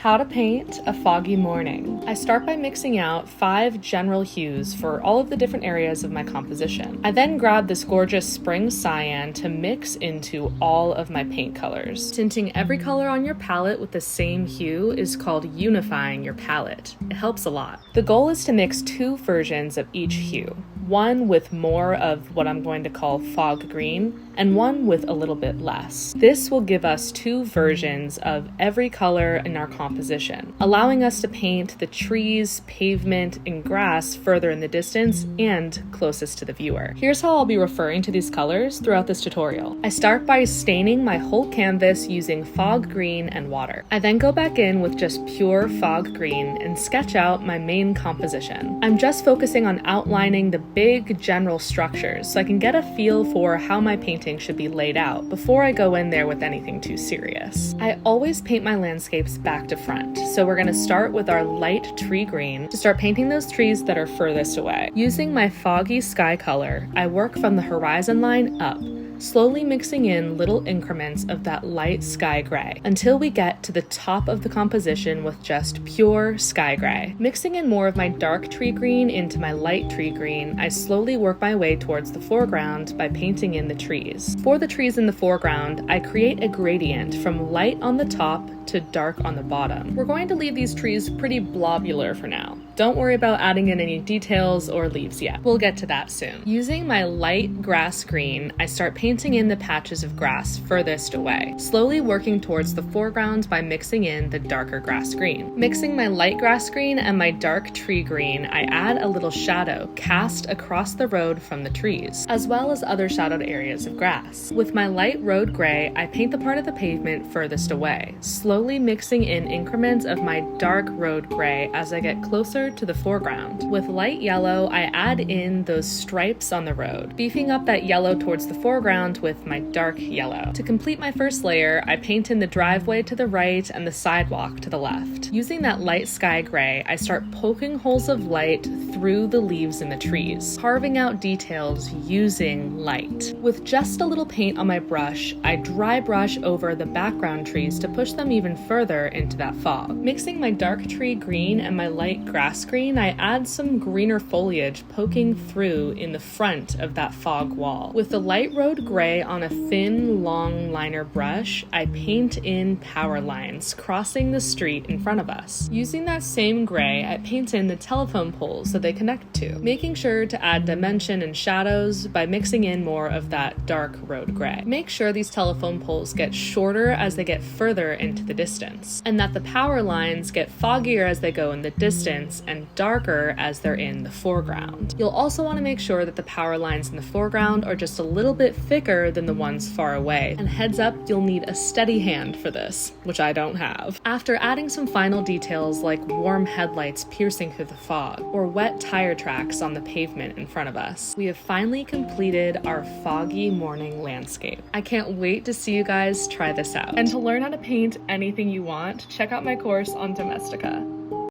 How to paint a foggy morning. I start by mixing out 5 general hues for all of the different areas of my composition. I then grab this gorgeous spring cyan to mix into all of my paint colors. Tinting every color on your palette with the same hue is called unifying your palette. It helps a lot. The goal is to mix 2 versions of each hue. One with more of what I'm going to call fog green, and one with a little bit less. This will give us 2 versions of every color in our composition, allowing us to paint the trees, pavement, and grass further in the distance and closest to the viewer. Here's how I'll be referring to these colors throughout this tutorial. I start by staining my whole canvas using fog green and water. I then go back in with just pure fog green and sketch out my main composition. I'm just focusing on outlining the big general structures so I can get a feel for how my painting should be laid out before I go in there with anything too serious. I always paint my landscapes back to front, so we're going to start with our light tree green to start painting those trees that are furthest away. Using my foggy sky color, I work from the horizon line up, slowly mixing in little increments of that light sky gray until we get to the top of the composition with just pure sky gray. Mixing in more of my dark tree green into my light tree green, I slowly work my way towards the foreground by painting in the trees. For the trees in the foreground, I create a gradient from light on the top to dark on the bottom. We're going to leave these trees pretty blobular for now. Don't worry about adding in any details or leaves yet. We'll get to that soon. Using my light grass green, I start painting in the patches of grass furthest away, slowly working towards the foreground by mixing in the darker grass green. Mixing my light grass green and my dark tree green, I add a little shadow cast across the road from the trees, as well as other shadowed areas of grass. With my light road gray, I paint the part of the pavement furthest away, slowly mixing in increments of my dark road gray as I get closer to the foreground. With light yellow, I add in those stripes on the road, beefing up that yellow towards the foreground with my dark yellow. To complete my first layer, I paint in the driveway to the right and the sidewalk to the left. Using that light sky gray, I start poking holes of light through the leaves in the trees, carving out details using light. With just a little paint on my brush, I dry brush over the background trees to push them even further into that fog. Mixing my dark tree green and my light grass green, I add some greener foliage poking through in the front of that fog wall. With the light road gray on a thin, long liner brush, I paint in power lines crossing the street in front of us. Using that same gray, I paint in the telephone poles that they connect to, making sure to add dimension and shadows by mixing in more of that dark road gray. Make sure these telephone poles get shorter as they get further into the distance, and that the power lines get foggier as they go in the distance and darker as they're in the foreground. You'll also want to make sure that the power lines in the foreground are just a little bit thicker than the ones far away. And heads up, you'll need a steady hand for this, which I don't have. After adding some final details like warm headlights piercing through the fog or wet tire tracks on the pavement in front of us, we have finally completed our foggy morning landscape. I can't wait to see you guys try this out. And to learn how to paint anything you want, check out my course on Domestika.